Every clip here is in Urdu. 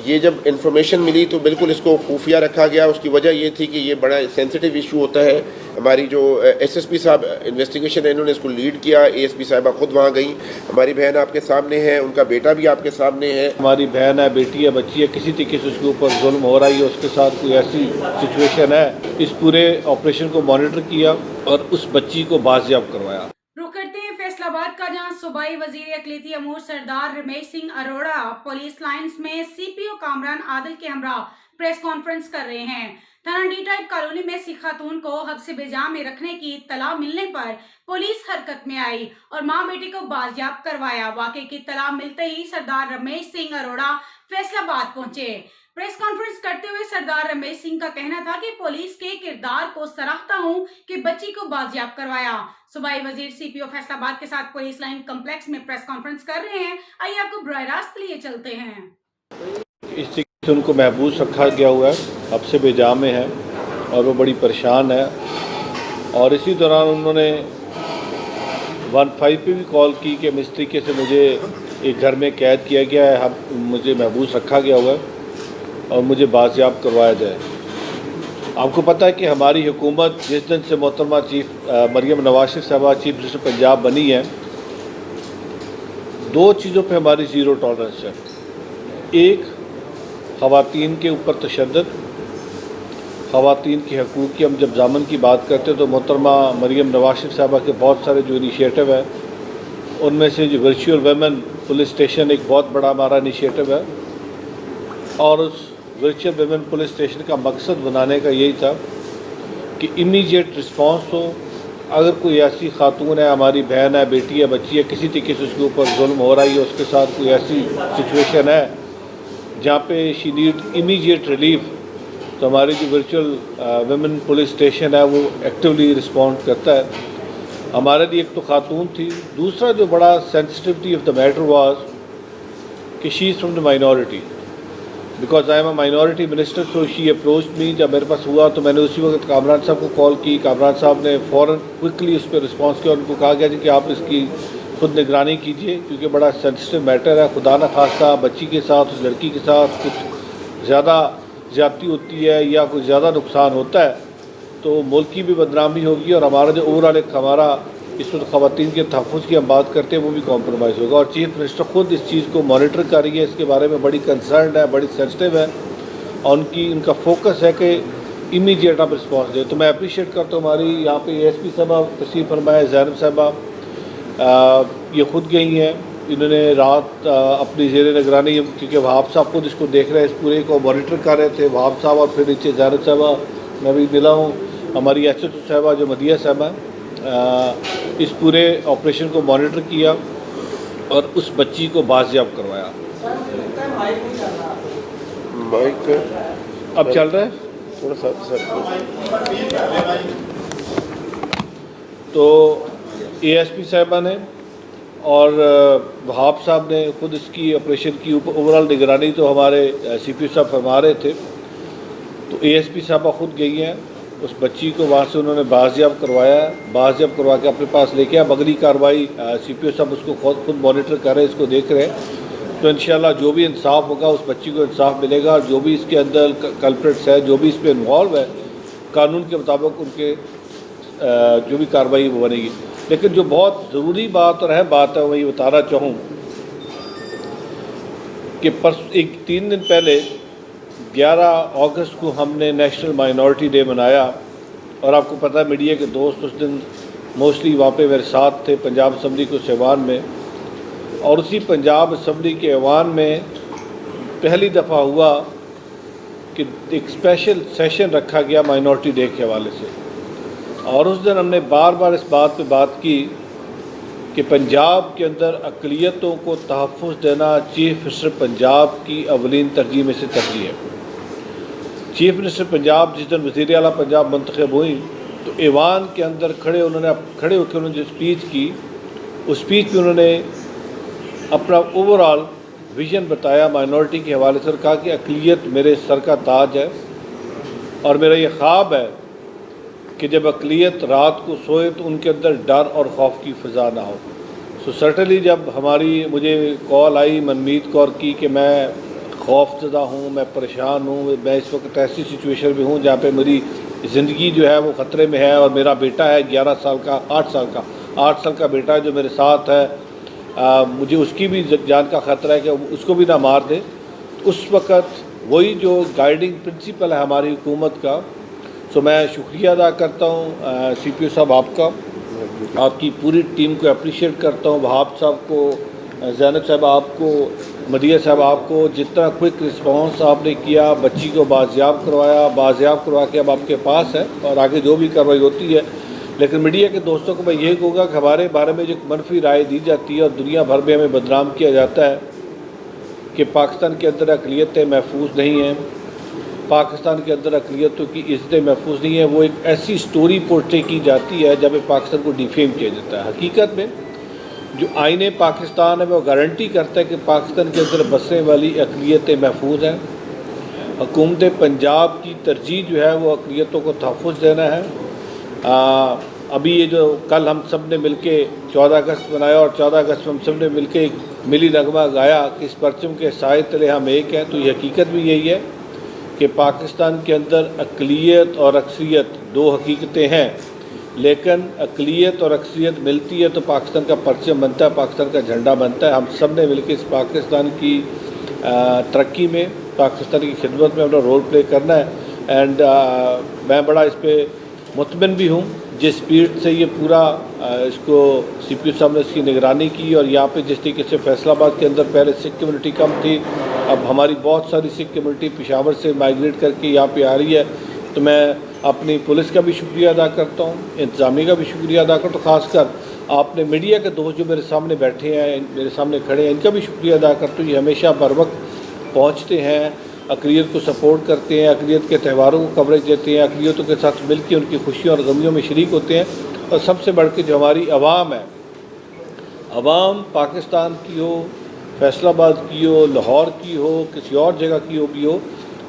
یہ جب انفارمیشن ملی تو بالکل اس کو خفیہ رکھا گیا. اس کی وجہ یہ تھی کہ یہ بڑا سینسٹیو ایشو ہوتا ہے. ہماری جو ایس ایس پی صاحب انویسٹیگیشن ہے انہوں نے اس کو لیڈ کیا. اے ایس پی صاحبہ خود وہاں گئیں. ہماری بہن آپ کے سامنے ہے, ان کا بیٹا بھی آپ کے سامنے ہے. ہماری بہن ہے, بیٹی ہے, بچی ہے, کسی طریقے سے اس کے اوپر ظلم ہو رہا ہے, اس کے ساتھ کوئی ایسی سچویشن ہے. اس پورے آپریشن کو مانیٹر کیا اور اس بچی کو بازیاب کروایا. رخ کرتے ہیں فیصل آباد کا, جہاں صوبائی وزیر اقلیتی امور سردار رمیش سنگھ اروڑا پولیس لائنز میں سی پی او کامران عادل کے ہمراہ پریس کانفرنس کر رہے ہیں. تھانہ ڈی ٹائپ کالونی میں سکھ خاتون کو حبس بجا میں رکھنے کی اطلاع ملنے پر پولیس حرکت میں آئی اور ماں بیٹی کو بازیاب کروایا. واقعے کی اطلاع ملتے ہی سردار رمیش سنگھ اروڑا فیصل آباد پہنچے. پریس کانفرنس کرتے ہوئے سردار رمیش سنگھ کا کہنا تھا کہ پولیس کے کردار کو سراہتا ہوں کہ بچی کو بازیاب کروایا. صوبائی وزیر سی پی او فیصل آباد کے ساتھ پولیس لائن کمپلیکس میں پریس کانفرنس کر رہے ہیں. آئیے آپ کو براہ راست لیے چلتے ہیں. اس طریقے سے ان کو محبوس رکھا گیا ہوا ہے, حبس بجا میں ہے اور وہ بڑی پریشان ہے. اور اسی دوران انہوں نے 15 پہ بھی کال کی کہ اس طریقے سے مجھے ایک گھر میں قید کیا گیا ہے, مجھے محبوس رکھا گیا ہوا ہے اور مجھے بازیاب کروایا جائے. آپ کو پتہ ہے کہ ہماری حکومت جس دن سے محترمہ مریم نواز شریف صاحبہ چیف منسٹر پنجاب بنی ہے, 2 چیزوں پہ ہماری زیرو ٹالرنس ہے. ایک, خواتین کے اوپر تشدد, خواتین کے حقوق کی ہم جب ضامن کی بات کرتے ہیں تو محترمہ مریم نواز شریف صاحبہ کے بہت سارے جو انیشیٹو ہے ان میں سے جو ورچوئل ویمن پولیس اسٹیشن ایک بہت بڑا ہمارا انیشیٹو ہے. اور اس ورچوئل ویمن پولیس اسٹیشن کا مقصد بنانے کا یہی تھا کہ امیجیٹ رسپانس ہو. اگر کوئی ایسی خاتون ہے, ہماری بہن ہے, بیٹی ہے, بچی ہے, کسی طریقے سے اس کے اوپر ظلم ہو رہا ہے, اس کے ساتھ کوئی ایسی سچویشن ہے جہاں پہ شی نیڈ امیجیٹ ریلیف, تو ہماری جو ورچوئل ویمن پولیس اسٹیشن ہے وہ ایکٹیولی رسپونڈ کرتا ہے. ہمارے لیے ایک تو خاتون تھی. دوسرا جو بڑا sensitivity of the matter was کہ she is from the minority, because I'm a minority minister, so she approached me. جب میرے پاس ہوا تو میں نے اسی وقت کامران صاحب کو کال کی. کامران صاحب نے فوراً کوئکلی اس پہ رسپانس کیا. ان کو کہا گیا کہ آپ اس کی خود نگرانی کیجئے کیونکہ بڑا سینسٹیو میٹر ہے. خدا نخواستہ بچی کے ساتھ, اس لڑکی کے ساتھ کچھ زیادہ زیادتی ہوتی ہے یا کچھ زیادہ نقصان ہوتا ہے تو ملک کی بھی بدنامی ہوگی اور ہمارا جو اوور آل ایک ہمارا اس وقت خواتین کے تحفظ کی ہم بات کرتے ہیں وہ بھی کمپرومائز ہوگا. اور چیف منسٹر خود اس چیز کو مانیٹر کر رہی ہے, اس کے بارے میں بڑی کنسرنڈ ہے, بڑی سینسٹیو ہے اور ان کا فوکس ہے کہ امیجیٹ آپ رسپانس دے. تو میں اپریشیٹ کرتا ہوں ہماری یہاں پہ اے ایس پی صاحبہ تشریف فرمائے, زینب صاحبہ یہ خود گئی ہیں. انہوں نے رات اپنی زیر نگرانی, کیونکہ وہاب صاحب خود اس کو دیکھ رہے ہیں, اس پورے کو مانیٹر کر رہے تھے, وہاب صاحب اور پھر نیچے زینب صاحبہ میں بھی ملا ہوں. ہماری ایس ایچ او صاحبہ جو مدیہ صاحبہ اس پورے آپریشن کو مانیٹر کیا اور اس بچی کو بازیاب کروایا. مائک اب چل رہا ہے تھوڑا سا. تو اے ایس پی صاحبہ نے اور وہاب صاحب نے خود اس کی آپریشن کی اوور آل نگرانی تو ہمارے سی پی او صاحب فرما رہے تھے. تو اے ایس پی صاحبہ خود گئی ہیں, اس بچی کو وہاں سے انہوں نے بازیاب کروایا, بازیاب کروا کے اپنے پاس لے کے. اگلی کارروائی سی پی او صاحب اس کو خود مانیٹر کر رہے ہیں, اس کو دیکھ رہے ہیں. تو انشاءاللہ جو بھی انصاف ہوگا اس بچی کو انصاف ملے گا, اور جو بھی اس کے اندر کلپریٹس ہے, جو بھی اس پہ انوالو ہے, قانون کے مطابق ان کے جو بھی کارروائی وہ بنے گی. لیکن جو بہت ضروری بات اور اہم بات ہے وہ یہ بتانا چاہوں کہ 3 دن پہلے 11 اگست کو ہم نے نیشنل مائنورٹی ڈے منایا. اور آپ کو پتہ ہے میڈیا کے دوست اس دن موسٹلی وہاں پہ میرے ساتھ تھے پنجاب اسمبلی کو ایوان میں. اور اسی پنجاب اسمبلی کے ایوان میں پہلی دفعہ ہوا کہ ایک اسپیشل سیشن رکھا گیا مائنورٹی ڈے کے حوالے سے. اور اس دن ہم نے بار بار اس بات پہ بات کی کہ پنجاب کے اندر اقلیتوں کو تحفظ دینا چیف منسٹر پنجاب کی اولین ترجیح میں سے ترجیح ہے. چیف منسٹر پنجاب جس دن وزیر اعلیٰ پنجاب منتخب ہوئی تو ایوان کے اندر کھڑے ہو کے انہوں نے جو اسپیچ کی, اس اسپیچ میں انہوں نے اپنا اوور آل ویژن بتایا مائنورٹی کے حوالے سے, اور کہا کہ اقلیت میرے سر کا تاج ہے اور میرا یہ خواب ہے کہ جب اقلیت رات کو سوئے تو ان کے اندر ڈر اور خوف کی فضا نہ ہو. سو سرٹنلی جب مجھے کال آئی منمیت کور کی کہ میں خوف زدہ ہوں، میں پریشان ہوں، میں اس وقت ایسی سچویشن میں ہوں جہاں پہ میری زندگی جو ہے وہ خطرے میں ہے، اور میرا بیٹا ہے 8 سال کا بیٹا ہے جو میرے ساتھ ہے، مجھے اس کی بھی جان کا خطرہ ہے کہ اس کو بھی نہ مار دے۔ اس وقت وہی جو گائیڈنگ پرنسپل ہے ہماری حکومت کا، سو میں شکریہ ادا کرتا ہوں سی پی او صاحب آپ کا، آپ کی پوری ٹیم کو اپریشیٹ کرتا ہوں، وہاب صاحب کو، زینب صاحب آپ کو، مدیہ صاحب آپ کو، جتنا کوئک رسپانس آپ نے کیا، بچی کو بازیاب کروا کے اب آپ کے پاس ہے، اور آگے جو بھی کارروائی ہوتی ہے۔ لیکن میڈیا کے دوستوں کو میں یہ کہوں گا کہ ہمارے بارے میں جو منفی رائے دی جاتی ہے اور دنیا بھر میں ہمیں بدنام کیا جاتا ہے کہ پاکستان کے اندر اقلیتیں محفوظ نہیں ہیں، پاکستان کے اندر اقلیتوں کی عزتیں محفوظ نہیں ہیں، وہ ایک ایسی سٹوری پورٹری کی جاتی ہے جب پاکستان کو ڈیفیم کیا جاتا ہے۔ حقیقت میں جو آئین پاکستان ہے وہ گارنٹی کرتا ہے کہ پاکستان کے اندر بسنے والی اقلیتیں محفوظ ہیں۔ حکومت پنجاب کی ترجیح جو ہے وہ اقلیتوں کو تحفظ دینا ہے۔ ابھی یہ جو کل ہم سب نے مل کے 14 اگست منایا، اور 14 اگست میں ہم سب نے مل کے ایک ملی نغمہ گایا کہ اس پرچم کے سائے تلے ہم ایک ہیں، تو یہ حقیقت بھی یہی ہے کہ پاکستان کے اندر اقلیت اور اکثریت دو حقیقتیں ہیں، لیکن اقلیت اور اکثریت ملتی ہے تو پاکستان کا پرچم بنتا ہے، پاکستان کا جھنڈا بنتا ہے۔ ہم سب نے مل کے اس پاکستان کی ترقی میں، پاکستان کی خدمت میں اپنا رول پلے کرنا ہے، اینڈ میں بڑا اس پہ مطمئن بھی ہوں جس اسپیڈ سے یہ پورا اس کو سی پی او صاحب نے اس کی نگرانی کی، اور یہاں پہ جس طریقے سے فیصل آباد کے اندر پہلے سکھ کمیونٹی کم تھی، اب ہماری بہت ساری سکھ کمیونٹی پشاور سے مائیگریٹ کر کے یہاں پہ آ رہی ہے، تو میں اپنی پولیس کا بھی شکریہ ادا کرتا ہوں، انتظامیہ کا بھی شکریہ ادا کرتا ہوں، خاص کر آپ نے میڈیا کے دوست جو میرے سامنے بیٹھے ہیں، میرے سامنے کھڑے ہیں، ان کا بھی شکریہ ادا کرتا ہوں۔ یہ ہمیشہ بر وقت پہنچتے ہیں، اقلیت کو سپورٹ کرتے ہیں، اقلیت کے تہواروں کو کوریج دیتے ہیں، اقلیتوں کے ساتھ مل کے ان کی خوشیوں اور غمیوں میں شریک ہوتے ہیں، اور سب سے بڑھ کے جو ہماری عوام ہے، عوام پاکستان کی ہو، فیصل آباد کی ہو، لاہور کی ہو، کسی اور جگہ کی ہو بھی ہو،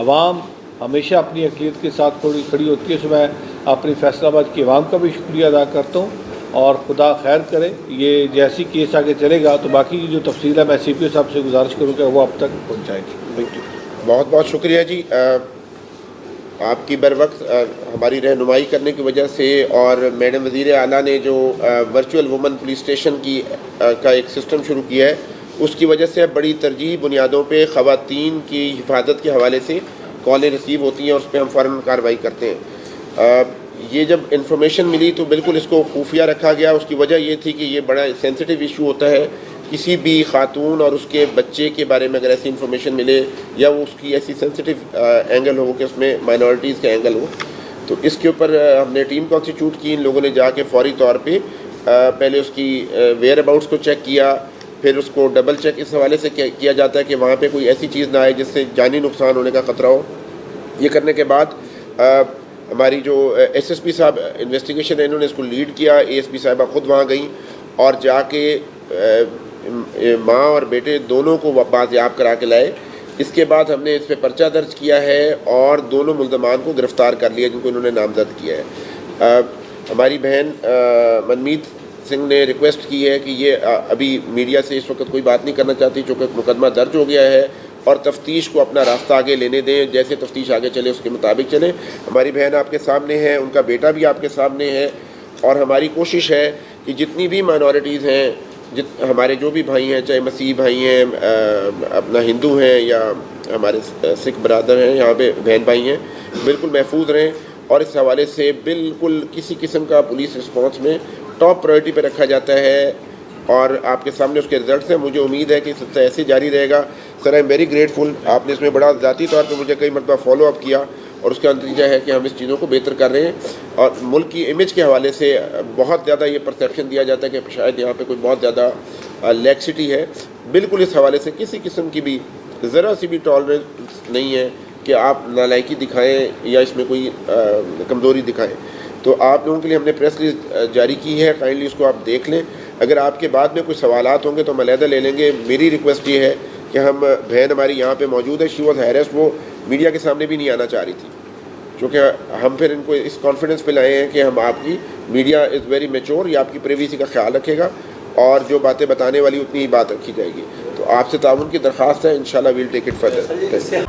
عوام ہمیشہ اپنی اقلیت کے ساتھ کھڑی ہوتی ہے۔ تو میں اپنی فیصل آباد کی عوام کا بھی شکریہ ادا کرتا ہوں، اور خدا خیر کرے، یہ جیسی کیس آگے چلے گا تو باقی کی جو تفصیل ہے میں سی پی او صاحب سے گزارش کروں گا وہ اب تک پہنچائیں گے۔ بہت بہت شکریہ جی، آپ کی بر وقت ہماری رہنمائی کرنے کی وجہ سے، اور میڈم وزیر اعلیٰ نے جو ورچوئل وومن پولیس اسٹیشن کا ایک سسٹم شروع کیا ہے، اس کی وجہ سے بڑی ترجیح بنیادوں پہ خواتین کی حفاظت کے حوالے سے کالیں ریسیو ہوتی ہیں، اور اس پہ ہم فوراً کارروائی کرتے ہیں۔ یہ جب انفارمیشن ملی تو بالکل اس کو خفیہ رکھا گیا، اس کی وجہ یہ تھی کہ یہ بڑا سینسٹیو ایشو ہوتا ہے، کسی بھی خاتون اور اس کے بچے کے بارے میں اگر ایسی انفارمیشن ملے، یا وہ اس کی ایسی سینسٹیو اینگل ہو کہ اس میں مائنورٹیز کا اینگل ہو، تو اس کے اوپر ہم نے ٹیم کانسٹیٹیوٹ کی، ان لوگوں نے جا کے فوری طور پہ پہلے اس کی ویئر اباؤٹس کو چیک کیا، پھر اس کو ڈبل چیک اس حوالے سے کیا جاتا ہے کہ وہاں پہ کوئی ایسی چیز نہ آئے جس سے جانی نقصان ہونے کا خطرہ ہو۔ یہ کرنے کے بعد ہماری جو ایس ایس پی صاحب انویسٹیگیشن ہے، انہوں نے اس کو لیڈ کیا، اے ایس پی صاحبہ خود وہاں گئیں اور جا کے ماں اور بیٹے دونوں کو بازیاب کرا کے لائے۔ اس کے بعد ہم نے اس پہ پرچہ درج کیا ہے اور دونوں ملزمان کو گرفتار کر لیا جن کو انہوں نے نامزد کیا ہے۔ ہماری بہن منمیت سنگھ نے ریکویسٹ کی ہے کہ یہ ابھی میڈیا سے اس وقت کوئی بات نہیں کرنا چاہتی چونکہ مقدمہ درج ہو گیا ہے، اور تفتیش کو اپنا راستہ آگے لینے دیں، جیسے تفتیش آگے چلے اس کے مطابق چلیں۔ ہماری بہن آپ کے سامنے ہے، ان کا بیٹا بھی آپ کے سامنے ہے، اور ہماری کوشش ہے کہ جتنی بھی مائنورٹیز ہیں، ہمارے جو بھی بھائی ہیں، چاہے مسیحی بھائی ہیں، اپنا ہندو ہیں، یا ہمارے سکھ برادر ہیں، یہاں پہ بہن بھائی ہیں، بالکل محفوظ رہیں، اور اس حوالے سے بالکل کسی قسم کا پولیس رسپانس میں ٹاپ پرائرٹی پہ رکھا جاتا ہے، اور آپ کے سامنے اس کے رزلٹس ہیں۔ مجھے امید ہے کہ اس سے ایسے جاری رہے گا۔ سر آئی ایم ویری گریٹفل، آپ نے اس میں بڑا ذاتی طور پہ مجھے کئی مرتبہ فالو اپ کیا، اور اس کا نتیجہ ہے کہ ہم اس چیزوں کو بہتر کر رہے ہیں، اور ملک کی امیج کے حوالے سے بہت زیادہ یہ پرسیپشن دیا جاتا ہے کہ شاید یہاں پہ کوئی بہت زیادہ لیکسٹی ہے۔ بالکل اس حوالے سے کسی قسم کی بھی ذرا سی بھی ٹالرنس نہیں ہے کہ آپ نالائکی دکھائیں یا اس میں کوئی کمزوری دکھائیں۔ تو آپ لوگوں کے لیے ہم نے پریس ریلیز جاری کی ہے، کائنڈلی اس کو آپ دیکھ لیں۔ اگر آپ کے بعد میں کوئی سوالات ہوں گے تو ہم علیحدہ لے لیں گے۔ میری ریکویسٹ یہ ہے کہ ہم بہن ہماری یہاں پہ موجود ہے، شی واز ہیرسڈ، وہ میڈیا کے سامنے بھی نہیں آنا چاہ رہی تھی، چونکہ ہم پھر ان کو اس کانفیڈنس پہ لائے ہیں کہ ہم آپ کی میڈیا از ویری میچور، یہ آپ کی پریویسی کا خیال رکھے گا، اور جو باتیں بتانے والی اتنی ہی بات رکھی جائے گی۔ تو آپ سے تعاون کی درخواست ہے, انشاءاللہ ویل ٹیک اٹ فردر.